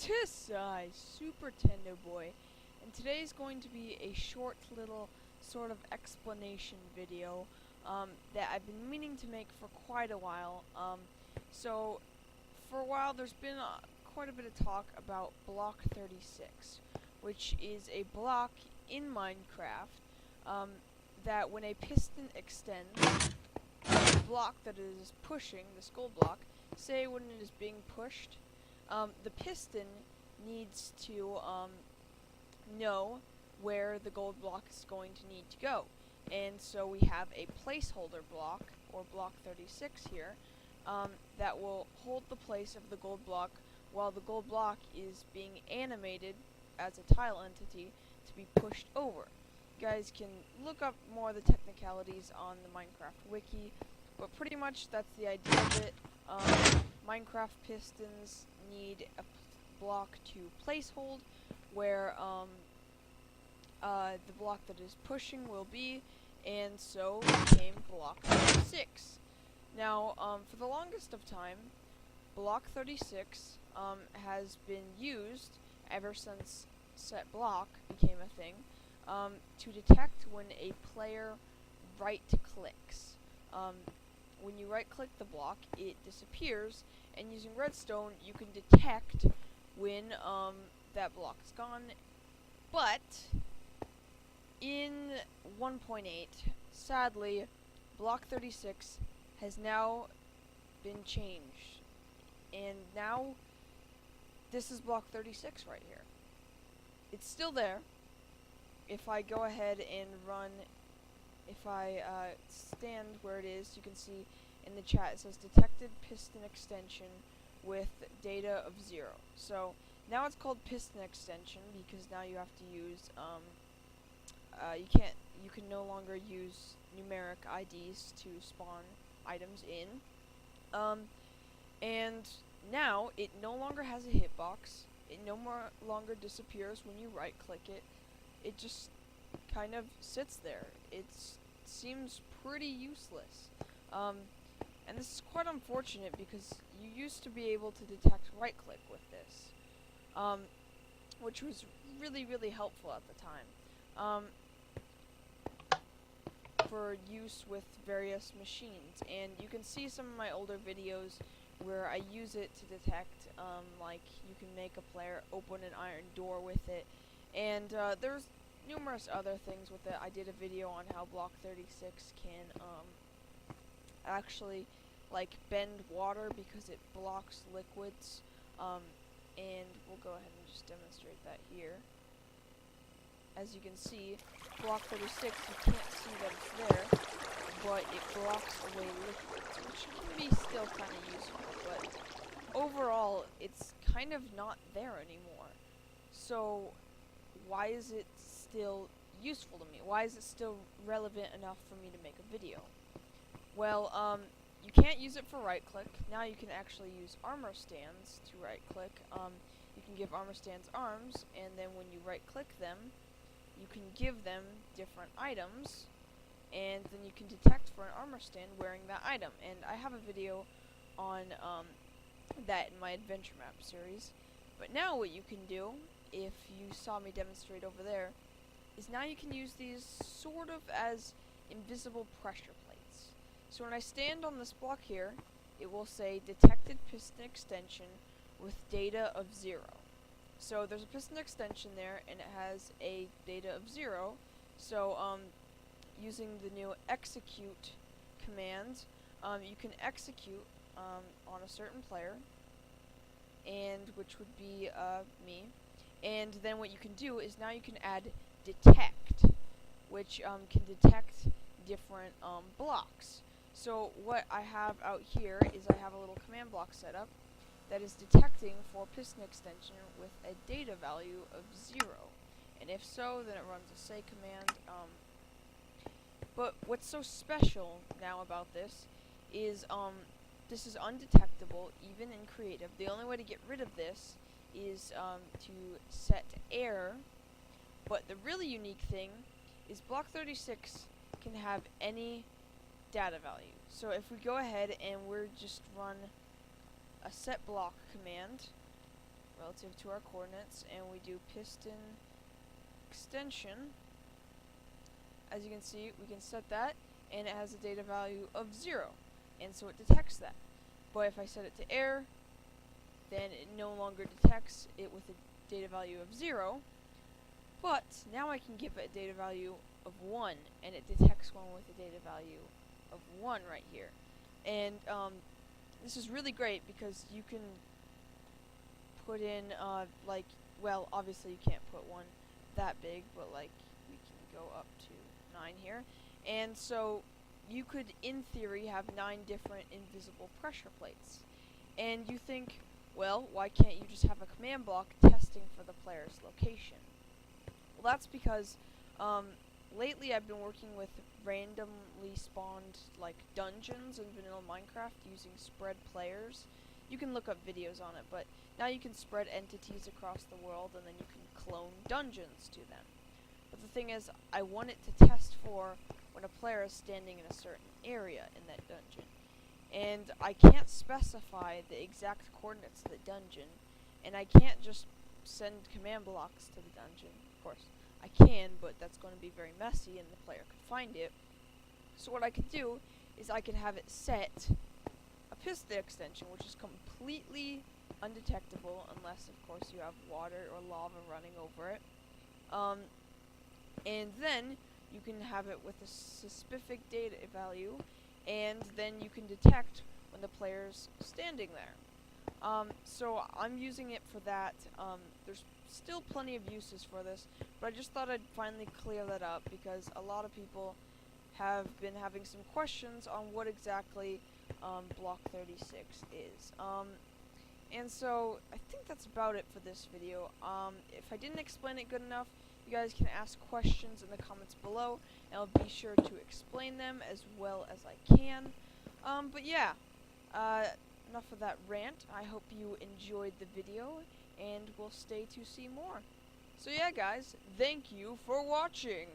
Tisai, Super Tendo Boy, and today is going to be a short little sort of explanation video that I've been meaning to make for quite a while. So for a while there's been quite a bit of talk about Block 36, which is a block in Minecraft that when a piston extends, the block that it is pushing, this gold block, say when it is being pushed, the piston needs to know where the gold block is going to need to go. And so we have a placeholder block, or block 36 here, that will hold the place of the gold block while the gold block is being animated as a tile entity to be pushed over. You guys can look up more of the technicalities on the Minecraft wiki, but pretty much that's the idea of it. Minecraft pistons need a block to placehold where the block that is pushing will be, and so became block 36. Now, for the longest of time, block 36 has been used ever since set block became a thing to detect when a player right-clicks. When you right-click the block, it disappears, and using redstone, you can detect when that block is gone. But in 1.8, sadly, block 36 has now been changed, and now this is block 36 right here. It's still there. If I go ahead and run, if I stand where it is, you can see in the chat it says detected piston extension with data of 0. So now it's called piston extension because now you have to use you can no longer use numeric IDs to spawn items in. And now it no longer has a hitbox. It no longer disappears when you right click it. It just kind of sits there. It seems pretty useless. And this is quite unfortunate because you used to be able to detect right click with this, which was really, really helpful at the time for use with various machines. And you can see some of my older videos where I use it to detect, like you can make a player open an iron door with it, and there's numerous other things with it. I did a video on how block 36 can actually like bend water because it blocks liquids, and we'll go ahead and just demonstrate that here. As you can see, block 36, you can't see that it's there, but it blocks away liquids, which can be still kind of useful, but overall, it's kind of not there anymore. So why is it still useful to me? Why is it still relevant enough for me to make a video? Well, you can't use it for right-click. Now you can actually use armor stands to right-click. You can give armor stands arms, and then when you right-click them, you can give them different items, and then you can detect for an armor stand wearing that item. And I have a video on that in my adventure map series. But now what you can do, if you saw me demonstrate over there, is now you can use these sort of as invisible pressure plates. So when I stand on this block here, it will say detected piston extension with data of 0. So there's a piston extension there, and it has a data of 0. So using the new execute command, you can execute on a certain player, and which would be me. And then what you can do is now you can add detect, which can detect different blocks. So what I have out here is I have a little command block set up that is detecting for piston extension with a data value of 0. And if so, then it runs a say command. But what's so special now about this is this is undetectable even in creative. The only way to get rid of this is to set error. But the really unique thing is block 36 can have any data value. So if we go ahead and we're just run a set block command relative to our coordinates, and we do piston extension. As you can see, we can set that, and it has a data value of 0, and so it detects that. But if I set it to air, then it no longer detects it with a data value of 0, but now I can give it a data value of 1, and it detects one with a data value of 1 right here. And this is really great because you can put in, like, well, obviously you can't put one that big, but like, we can go up to 9 here. And so you could, in theory, have 9 different invisible pressure plates. And you think, well, why can't you just have a command block testing for the player's location? Well, that's because lately I've been working with randomly spawned like dungeons in vanilla Minecraft using spread players. You can look up videos on it, but now you can spread entities across the world and then you can clone dungeons to them. But the thing is, I want it to test for when a player is standing in a certain area in that dungeon. And I can't specify the exact coordinates of the dungeon, and I can't just send command blocks to the dungeon. Of course, I can, but that's going to be very messy and the player could find it. So what I could do is I could have it set a piston extension, which is completely undetectable unless, of course, you have water or lava running over it. And then you can have it with a specific data value, and then you can detect when the player's standing there. So I'm using it for that. There's still plenty of uses for this, but I just thought I'd finally clear that up because a lot of people have been having some questions on what exactly Block 36 is. And so I think that's about it for this video. If I didn't explain it good enough, you guys can ask questions in the comments below, and I'll be sure to explain them as well as I can. But yeah, enough of that rant. I hope you enjoyed the video, and will stay to see more. So yeah, guys, thank you for watching!